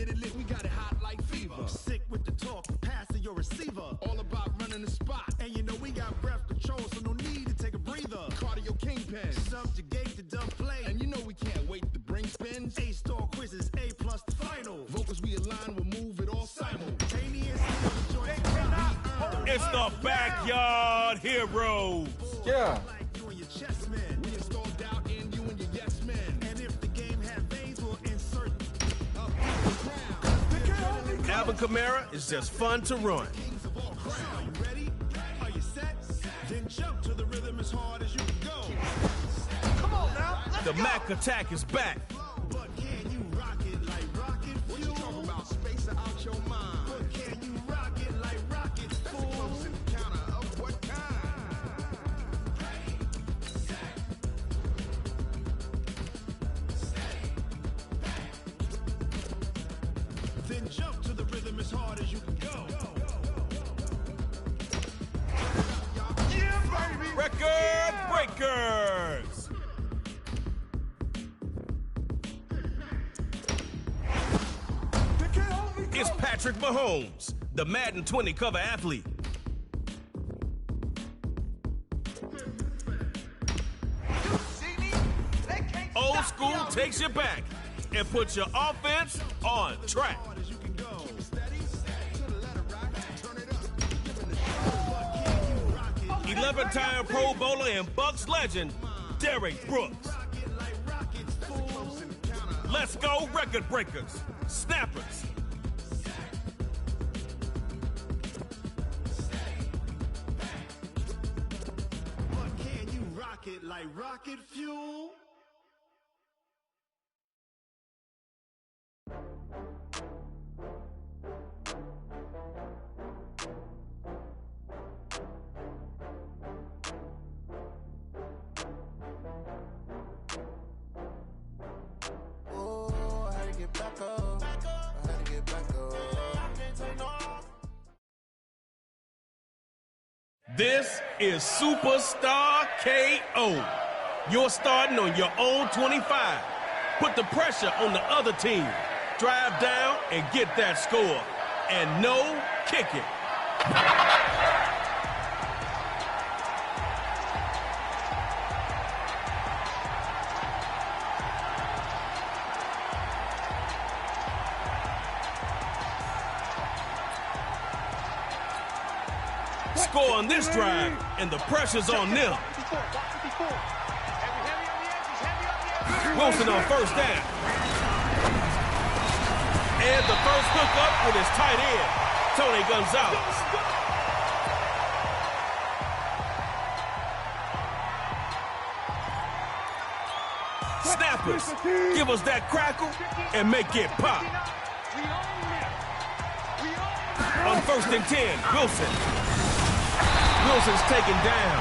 get it lit, we got it hot like fever. Sick with the talk, passing your receiver. All about running the spot. And you know we got breath control, so no need to take a breather. Cardio kingpin, subjugate the dumb play. And you know we can't wait to bring spins. A-star quizzes, A+ the final. Vocals we align, we'll move it all simultaneous. It's the Backyard Heroes. Yeah. Alvin Kamara is just fun to run. The Mac attack is back. Then jump to the rhythm as hard as you can go. Yeah, baby. Record breakers. It's Patrick Mahomes, the Madden 20 cover athlete. Old school takes you back and puts your offense on track. 11-time Pro Bowler and Bucks legend, Derrick Brooks. Let's go, record breakers, snappers. But can you rock it like rocket fuel? This is Superstar KO. You're starting on your own 25. Put the pressure on the other team. Drive down and get that score. And no kicking. Score on this drive, and the pressure's on them. Wilson on first down. And the first hookup with his tight end, Tony Gonzalez. Snappers, give us that crackle and make it pop. On 1st and 10, Wilson. Wilson's taken down.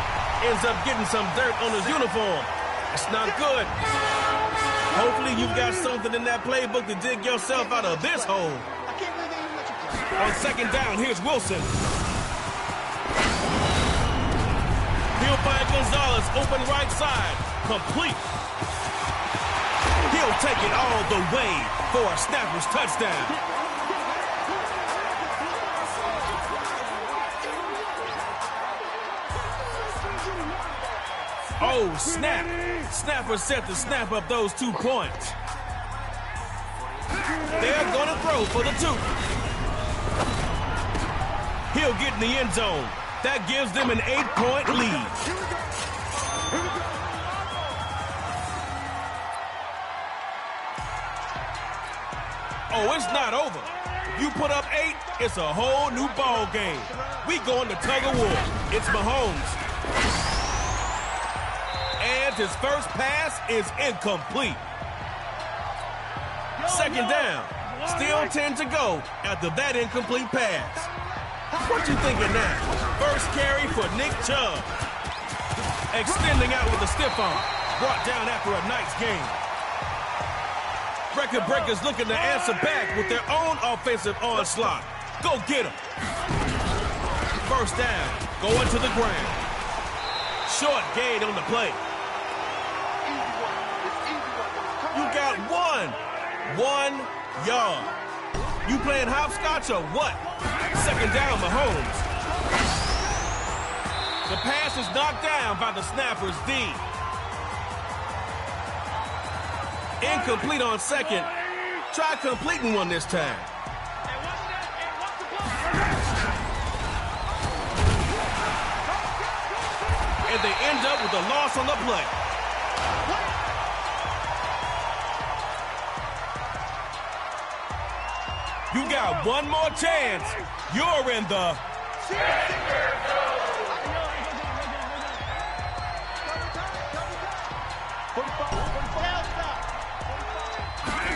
Ends up getting some dirt on his uniform. It's not good. Hopefully you've got something in that playbook to dig yourself out of this hole. On 2nd down, here's Wilson. He'll find Gonzalez open right side. Complete. He'll take it all the way for a snapper's touchdown. Oh, snap. Snapper set to snap up those 2 points. They're going to throw for the 2. He'll get in the end zone. That gives them an 8-point lead. Oh, it's not over. If you put up 8, it's a whole new ball game. We going to tug of war. It's Mahomes. And his first pass is incomplete. 2nd down. Still 10 to go after that incomplete pass. What you thinking now? First carry for Nick Chubb. Extending out with a stiff arm. Brought down after a nice game. Record breakers looking to answer back with their own offensive onslaught. Go get them. First down. Going to the ground. Short gain on the play. You got 1 yard. You playing hopscotch or what? Second down, Mahomes. The pass is knocked down by the snapper's D. Incomplete on second. Try completing one this time. And they end up with a loss on the play. You got one more chance. You're in the...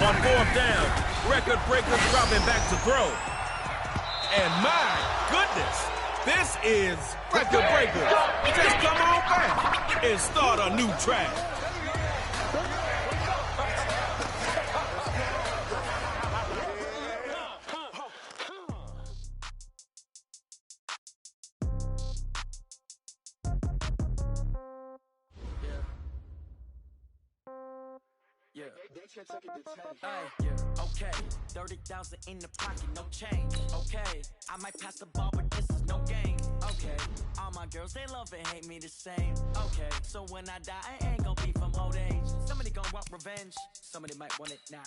On fourth down, record breakers dropping back to throw. And my goodness, this is record breakers. Just come on back and start a new track. Okay, 30,000 in the pocket, no change. Okay, I might pass the ball, but this is no game. Okay, all my girls, they love and hate me the same. Okay, so when I die, I ain't gonna be from old age. Somebody gon' want revenge, somebody might want it now.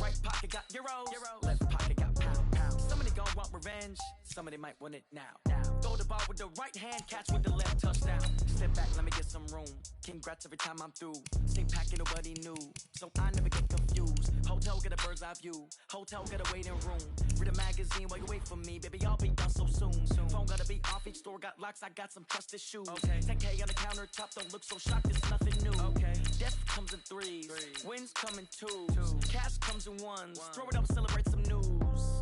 Right pocket got euros, left pocket got pound. Somebody gon' want revenge, somebody might want it now. Throw the ball with the right hand, catch with the left, touchdown. Step back, let me get some room. Congrats every time I'm through. Stay packing, nobody new, so I never get confused. Hotel get a bird's eye view. Hotel get a waiting room. Read a magazine while you wait for me, baby. I'll be done so soon. Phone gotta be off. Each store got locks. I got some trusted shoes. 10K on the countertop. Don't look so shocked. It's nothing new. Death comes in threes. Wins come in twos. Cash comes in ones. Throw it up, celebrate some news.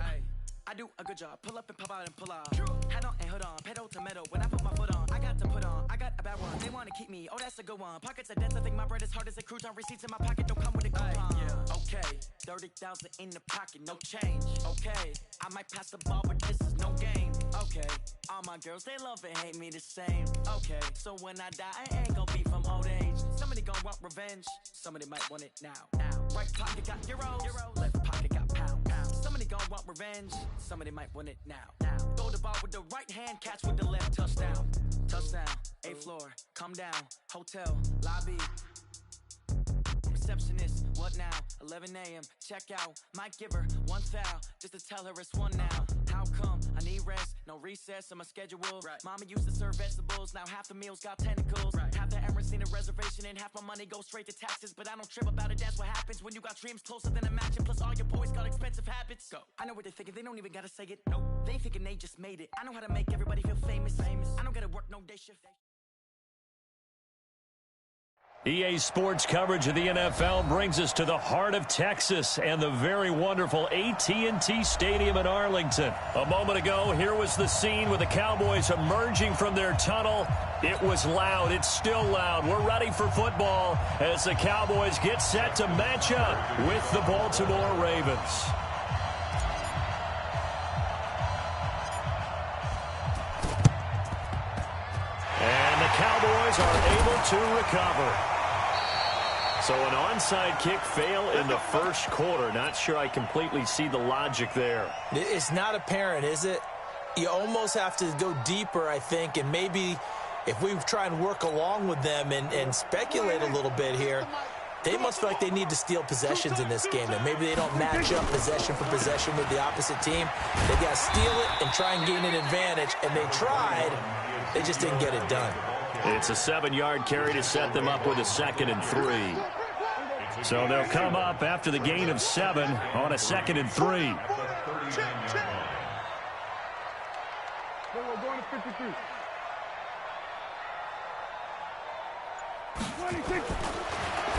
I do a good job. Pull up and pop out and pull out. Head on and hood on. Pedal to metal. When I put my foot on, I got to put on. I got a bad one. They want to keep me. Oh, that's a good one. Pockets are dense. I think my bread is hard as a crouton. Receipts in my pocket don't come with a coupon. Okay, 30,000 in the pocket, no change. Okay, I might pass the ball, but this is no game. Okay, all my girls, they love and hate me the same. Okay, so when I die, I ain't gonna be from old age. Somebody gon' want revenge. Somebody might want it now. Right pocket got euros. Left pocket got pound. Somebody gon' want revenge. Somebody might want it now. Throw the ball with the right hand, catch with the left, touchdown. Touchdown, 8th floor, come down. Hotel, lobby. Receptionist, what now? 11 a.m., check out. Might give her one foul, just to tell her it's one now. How come? I need rest, no recess on my schedule. Mama used to serve vegetables, now half the meals got tentacles. Half the Emirates need a reservation and half my money goes straight to taxes. But I don't trip about it, that's what happens when you got dreams closer than a mansion. Plus all your boys got expensive habits. Go. I know what they're thinking, they don't even gotta say it. Nope. They thinking they just made it. I know how to make everybody feel famous. I don't gotta work no day shift. EA Sports coverage of the NFL brings us to the heart of Texas and the very wonderful AT&T Stadium in Arlington. A moment ago, here was the scene with the Cowboys emerging from their tunnel. It was loud. It's still loud. We're ready for football as the Cowboys get set to match up with the Baltimore Ravens. And the Cowboys are able to recover. So an onside kick fail in the first quarter. Not sure I completely see the logic there. It's not apparent, is it? You almost have to go deeper, I think, and maybe if we try and work along with them and speculate a little bit here, they must feel like they need to steal possessions in this game, and maybe they don't match up possession for possession with the opposite team. They got to steal it and try and gain an advantage, and they tried. They just didn't get it done. It's a 7-yard carry to set them up with a 2nd and 3. So they'll come up after the gain of 7 on a 2nd and 3.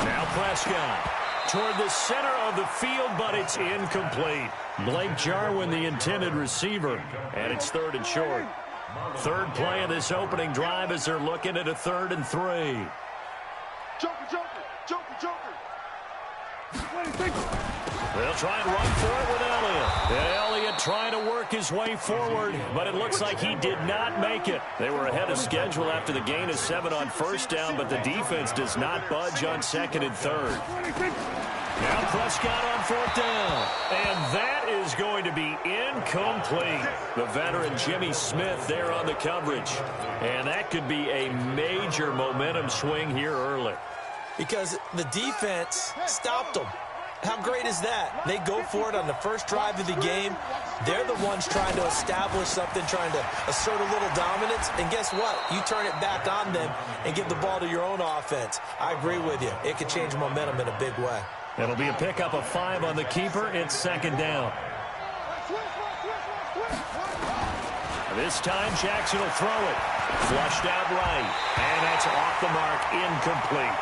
Now Prescott toward the center of the field, but it's incomplete. Blake Jarwin, the intended receiver, and it's 3rd and short. Third play of this opening drive as they're looking at a 3rd and 3. They'll try and run for it with Elliott. And Elliott trying to work his way forward, but it looks like he did not make it. They were ahead of schedule after the gain of 7 on first down, but the defense does not budge on 2nd and 3rd. Now Prescott on 4th down. And that is going to be incomplete. The veteran Jimmy Smith there on the coverage. And that could be a major momentum swing here early. Because the defense stopped them. How great is that? They go for it on the first drive of the game. They're the ones trying to establish something, trying to assert a little dominance. And guess what? You turn it back on them and give the ball to your own offense. I agree with you. It could change momentum in a big way. It'll be a pickup of 5 on the keeper. It's 2nd down. This time, Jackson will throw it. Flushed out right. And that's off the mark. Incomplete.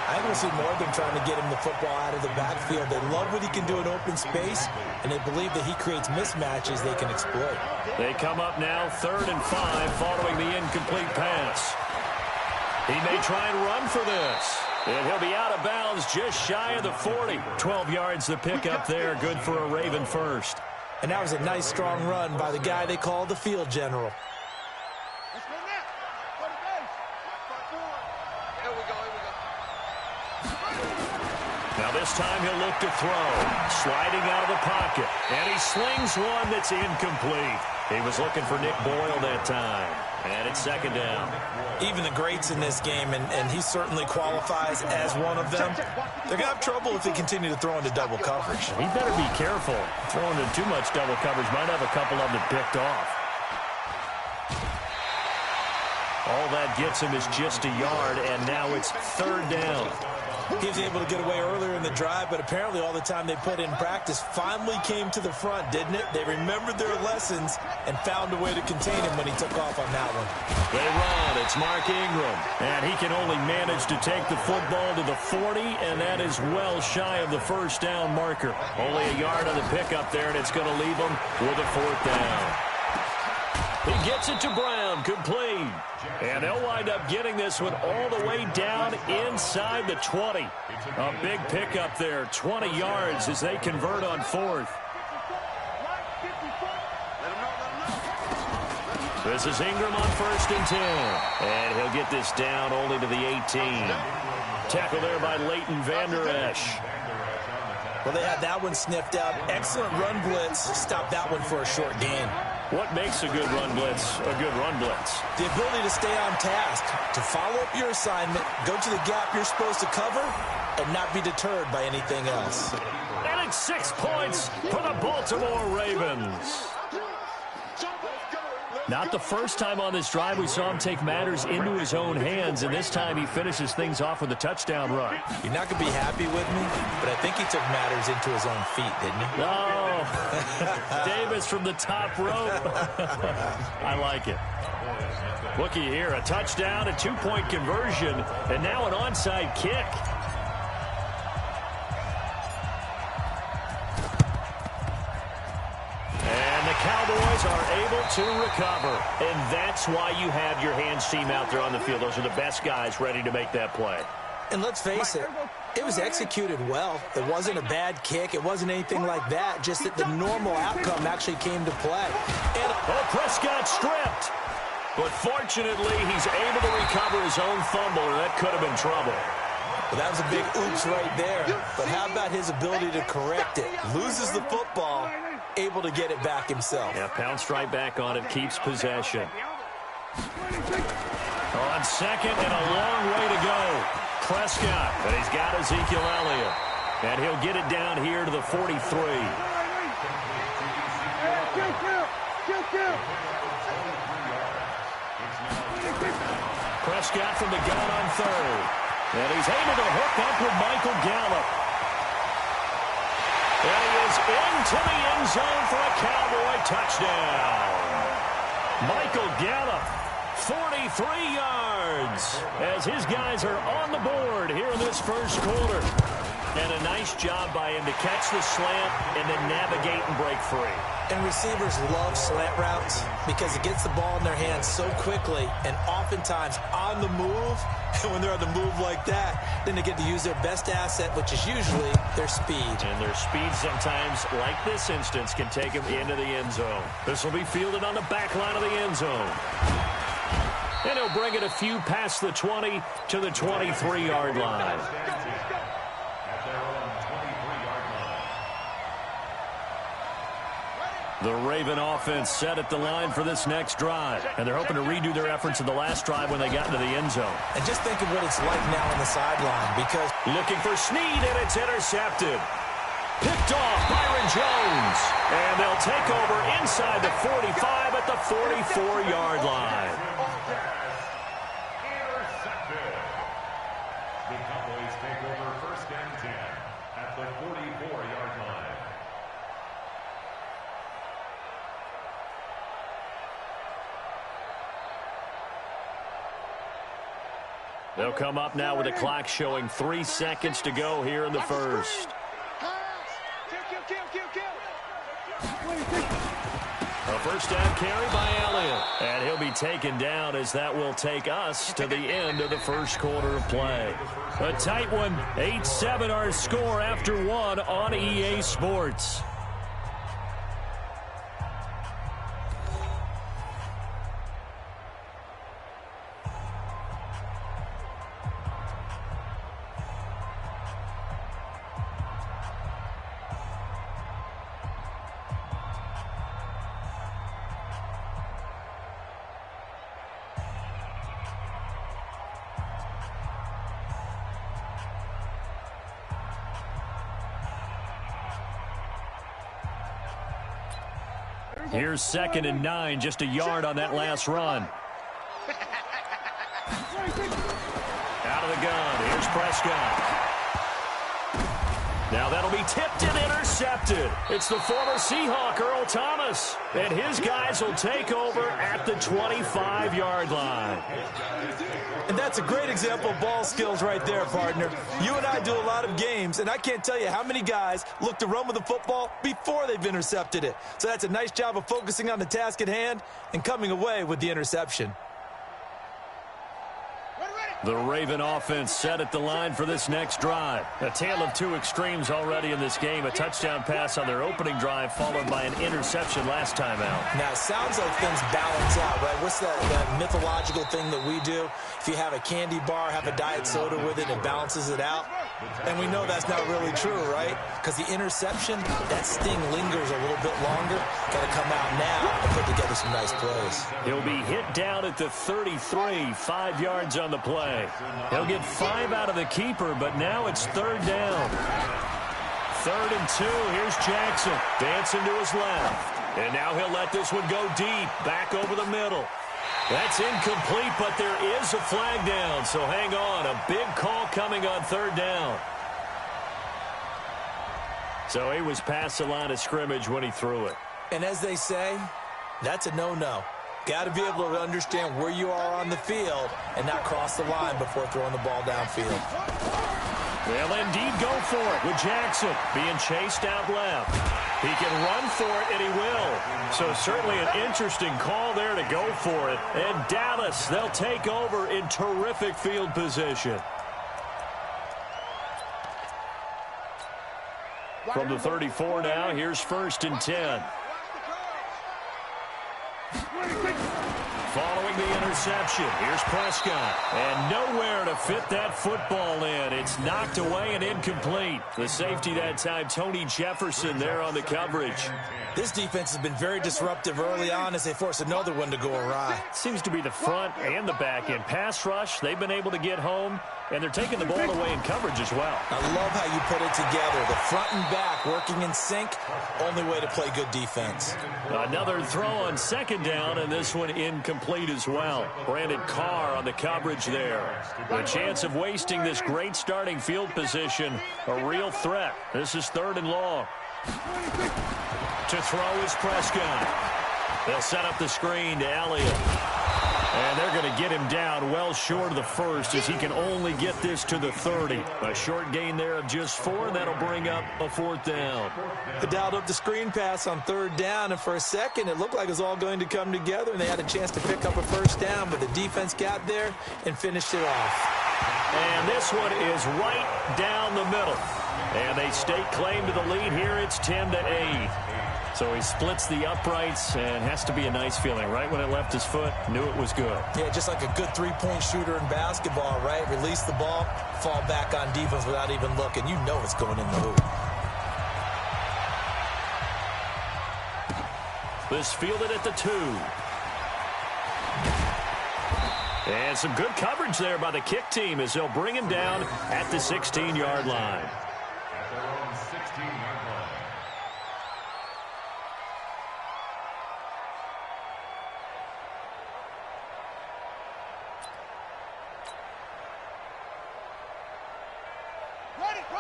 I think we'll see more of them trying to get him the football out of the backfield. They love what he can do in open space, and they believe that he creates mismatches they can exploit. They come up now 3rd and 5 following the incomplete pass. He may try and run for this. And he'll be out of bounds just shy of the 40. 12 yards the pickup there. Good for a Raven first. And that was a nice, strong run by the guy they call the field general. Now this time he'll look to throw. Sliding out of the pocket. And he slings one that's incomplete. He was looking for Nick Boyle that time. And it's 2nd down. Even the greats in this game, and he certainly qualifies as one of them, they're going to have trouble if they continue to throw into double coverage. He better be careful. Throwing into too much double coverage might have a couple of them picked off. All that gets him is just a yard, and now it's 3rd down. He was able to get away earlier in the drive, but apparently all the time they put in practice finally came to the front, didn't it? They remembered their lessons and found a way to contain him when he took off on that one. They run. It's Mark Ingram. And he can only manage to take the football to the 40, and that is well shy of the 1st down marker. Only a yard on the pickup there, and it's going to leave him with a 4th down. He gets it to Brown, complete. And they'll wind up getting this one all the way down inside the 20. A big pickup there, 20 yards as they convert on 4th. This is Ingram on 1st and 10. And he'll get this down only to the 18. Tackle there by Leighton Vander Esch. Well, they had that one sniffed out. Excellent run blitz. Stopped that one for a short gain. What makes a good run blitz a good run blitz? The ability to stay on task, to follow up your assignment, go to the gap you're supposed to cover, and not be deterred by anything else. And it's 6 points for the Baltimore Ravens. Not the first time on this drive we saw him take matters into his own hands, and this time he finishes things off with a touchdown run. You're not going to be happy with me, but I think he took matters into his own feet, didn't he? No. Davis from the top rope. I like it. Looky here, a touchdown, a 2-point conversion, and now an onside kick. Cowboys are able to recover, and that's why you have your hands team out there on the field. Those are the best guys ready to make that play. And let's face it, it was executed well. It wasn't a bad kick. It wasn't anything like that, just that the normal outcome actually came to play. And Prescott stripped, but fortunately he's able to recover his own fumble, and that could have been trouble. Well, that was a big oops right there, but how about his ability to correct it? Loses the football, able to get it back himself. Yeah, pounced right back on it, keeps possession. On 2nd and a long way to go. Prescott, but he's got Ezekiel Elliott. And he'll get it down here to the 43. Prescott from the gun on 3rd. And he's able to hook up with Michael Gallup. And he is into the end zone for a Cowboy touchdown. Michael Gallup, 43 yards, as his guys are on the board here in this first quarter. And a nice job by him to catch the slant and then navigate and break free. And receivers love slant routes because it gets the ball in their hands so quickly and oftentimes on the move. And when they're on the move like that, then they get to use their best asset, which is usually their speed. And their speed sometimes, like this instance, can take them into the end zone. This will be fielded on the back line of the end zone. And he'll bring it a few past the 20 to the 23-yard line. The Raven offense set at the line for this next drive. And they're hoping to redo their efforts in the last drive when they got into the end zone. And just think of what it's like now on the sideline, because looking for Snead, and it's intercepted. Picked off Byron Jones. And they'll take over inside the 45 at the 44-yard line. Intercepted. The Cowboys take over 1st and 10 at the 44-yard line. They'll come up now with the clock showing 3 seconds to go here in the first. A first down carry by Elliott. And he'll be taken down as that will take us to the end of the first quarter of play. A tight one. 8-7 our score after one on EA Sports. Here's 2nd and 9, just a yard on that last run. Out of the gun, here's Prescott. Now that'll be tipped and intercepted. It's the former Seahawk, Earl Thomas. And his guys will take over at the 25-yard line. And that's a great example of ball skills right there, partner. You and I do a lot of games, and I can't tell you how many guys look to run with the football before they've intercepted it. So that's a nice job of focusing on the task at hand and coming away with the interception. The Raven offense set at the line for this next drive. A tale of two extremes already in this game. A touchdown pass on their opening drive followed by an interception last time out. Now, it sounds like things balance out, right? What's that mythological thing that we do? If you have a candy bar, have a diet soda with it, it balances it out. And we know that's not really true, right? Because the interception, that sting lingers a little bit longer. Got to come out now and put together some nice plays. He'll be hit down at the 33, 5 yards on the play. He'll get 5 out of the keeper, but now it's 3rd down. 3rd and 2. Here's Jackson dancing to his left. And now he'll let this one go deep, back over the middle. That's incomplete, but there is a flag down, so hang on. A big call coming on 3rd down. So he was past the line of scrimmage when he threw it. And as they say, that's a no-no. Got to be able to understand where you are on the field and not cross the line before throwing the ball downfield. They'll indeed go for it with Jackson being chased out left. He can run for it, and he will. So certainly an interesting call there to go for it. And Dallas, they'll take over in terrific field position. From the 34 now, here's 1st and 10. Following the interception, here's Prescott. And nowhere to fit that football in. It's knocked away and incomplete. The safety that time, Tony Jefferson, there on the coverage. This defense has been very disruptive early on as they force another one to go awry. Seems to be the front and the back end. Pass rush, they've been able to get home, and they're taking the ball away in coverage as well. I love how you put it together. The front and back working in sync, only way to play good defense. Another throw on 2nd down, and this one incomplete as well. Brandon Carr on the coverage there. The chance of wasting this great starting field position, a real threat. This is 3rd and long. To throw is Prescott. They'll set up the screen to Elliott. And they're going to get him down well short of the 1st as he can only get this to the 30. A short gain there of just 4, and that'll bring up a 4th down. They dialed up the screen pass on 3rd down, and for a second it looked like it was all going to come together, and they had a chance to pick up a 1st down, but the defense got there and finished it off. And this one is right down the middle. And they stake claim to the lead here. It's 10-8. So he splits the uprights, and has to be a nice feeling. Right when it left his foot, knew it was good. Yeah, just like a good three-point shooter in basketball, right? Release the ball, fall back on defense without even looking. You know it's going in the hoop. This fielded at the 2. And some good coverage there by the kick team as they'll bring him down at the 16-yard line. At their own 16-yard line.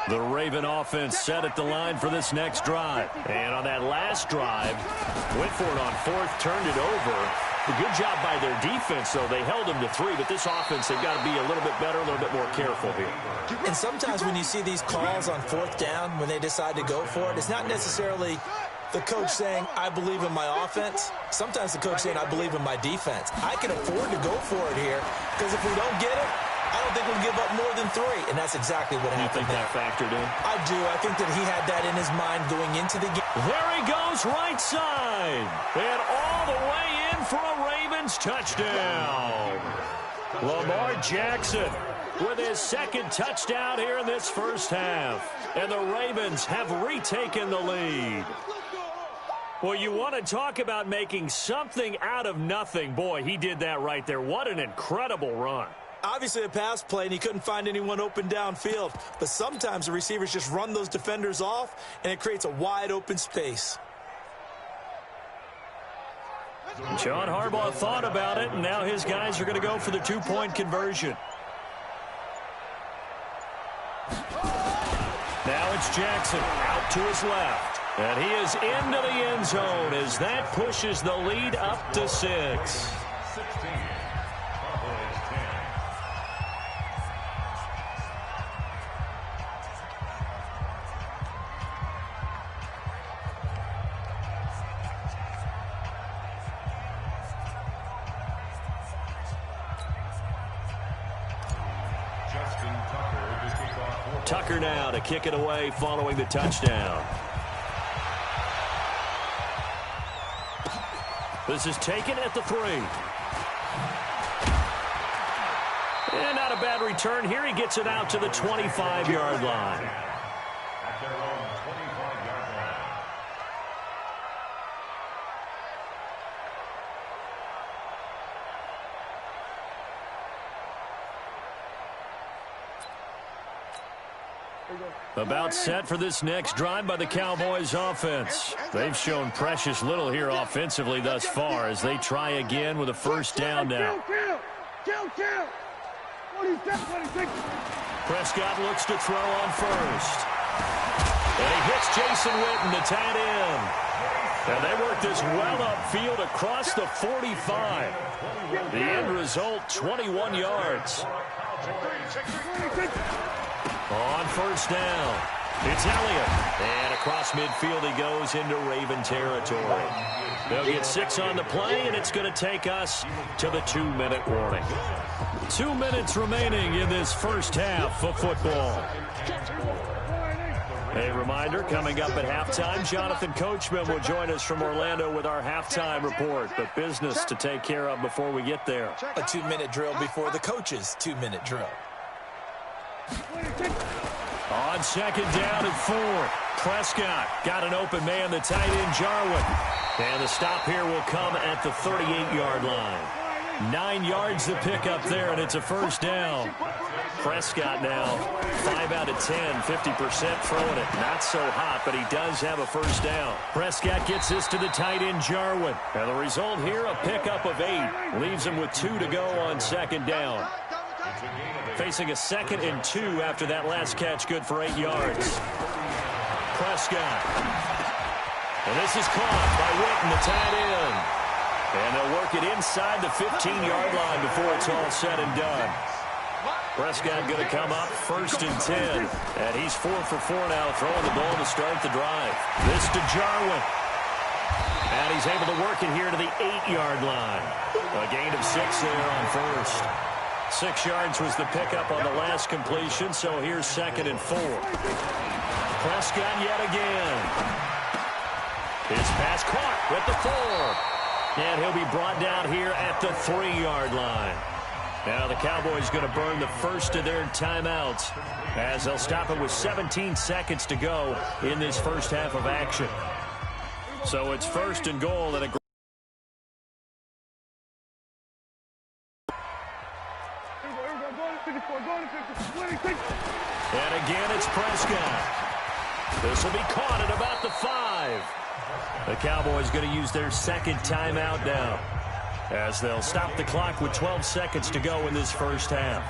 The Raven offense set at the line for this next drive. And on that last drive, went for it on 4th, turned it over. A good job by their defense, though. They held them to 3, but this offense, they've got to be a little bit better, a little bit more careful here. And sometimes when you see these calls on 4th down, when they decide to go for it, it's not necessarily the coach saying, I believe in my offense. Sometimes the coach saying, I believe in my defense. I can afford to go for it here because if we don't get it, I don't think we'll give up more than 3, and that's exactly what happened. You think that factored in? I do. I think that he had that in his mind going into the game. There he goes, right side. And all the way in for a Ravens touchdown. Lamar Jackson with his 2nd touchdown here in this first half. And the Ravens have retaken the lead. Well, you want to talk about making something out of nothing. Boy, he did that right there. What an incredible run. Obviously a pass play, and he couldn't find anyone open downfield. But sometimes the receivers just run those defenders off, and it creates a wide open space. John Harbaugh thought about it, and now his guys are going to go for the 2-point conversion. Now it's Jackson out to his left. And he is into the end zone as that pushes the lead up to 6. 16. Tucker now to kick it away following the touchdown. This is taken at the 3. And not a bad return here. He gets it out to the 25-yard line. At their own 25-yard line. About set for this next drive by the Cowboys offense. They've shown precious little here offensively thus far as they try again with a first down now. Prescott looks to throw on first. And he hits Jason Witten, the tight end. And they work this well upfield across the 45. The end result, 21 yards. On first down, it's Elliott. And across midfield he goes into Raven territory. They'll get 6 on the play, and it's going to take us to the 2-minute warning. 2 minutes remaining in this first half of football. A reminder, coming up at halftime, Jonathan Coachman will join us from Orlando with our halftime report. But business to take care of before we get there. A 2-minute drill before the coach's 2-minute drill. On second down and 4, Prescott got an open man, the tight end Jarwin. And the stop here will come at the 38-yard line. 9 yards to pick up there, and it's a first down. Prescott now 5 out of 10, 50% throwing it. Not so hot, but he does have a first down. Prescott gets this to the tight end Jarwin. And the result here, a pickup of 8. Leaves him with 2 to go on second down. Facing a 2nd and 2 after that last catch, good for 8 yards. Prescott. And this is caught by Witten, the tight end. And they'll work it inside the 15-yard line before it's all said and done. Prescott going to come up 1st and 10. And he's 4 for 4 now, throwing the ball to start the drive. This to Jarwin. And he's able to work it here to the 8-yard line. A gain of 6 there on first. 6 yards was the pickup on the last completion, so here's 2nd and 4. Prescott yet again. His pass caught with the 4. And he'll be brought down here at the 3-yard line. Now the Cowboys going to burn the first of their timeouts as they'll stop it with 17 seconds to go in this first half of action. So it's first and goal at a... And again, it's Prescott. This will be caught at about the 5. The Cowboys going to use their second timeout now, as they'll stop the clock with 12 seconds to go in this first half.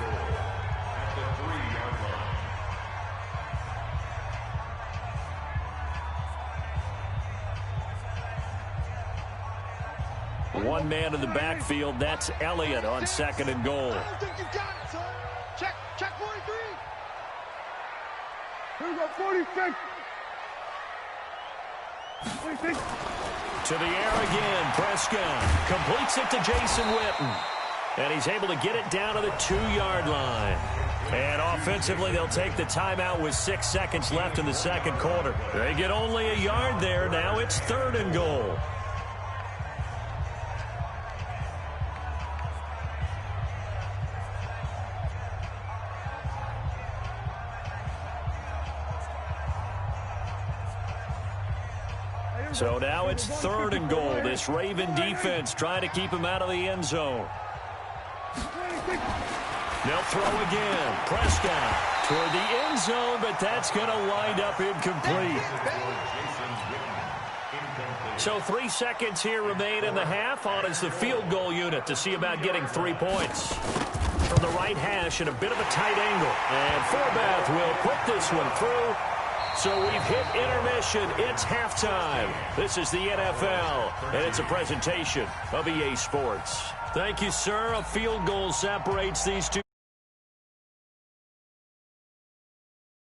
One man in the backfield, that's Elliott on second and goal. I don't think you got it, son. Check 43. Here we go, 46. 46. To the air again, Prescott completes it to Jason Witten. And he's able to get it down to the 2-yard line. And offensively, they'll take the timeout with 6 seconds left in the second quarter. They get only a yard there. Now it's third and goal. So now it's third and goal. This Raven defense trying to keep him out of the end zone. They'll throw again. Prescott toward the end zone, but that's going to wind up incomplete. So 3 seconds here remain in the half. On is the field goal unit to see about getting 3 points. From the right hash at a bit of a tight angle. And Forbath will put this one through. So we've hit intermission. It's halftime. This is the NFL, and it's a presentation of EA Sports. Thank you, sir. A field goal separates these two.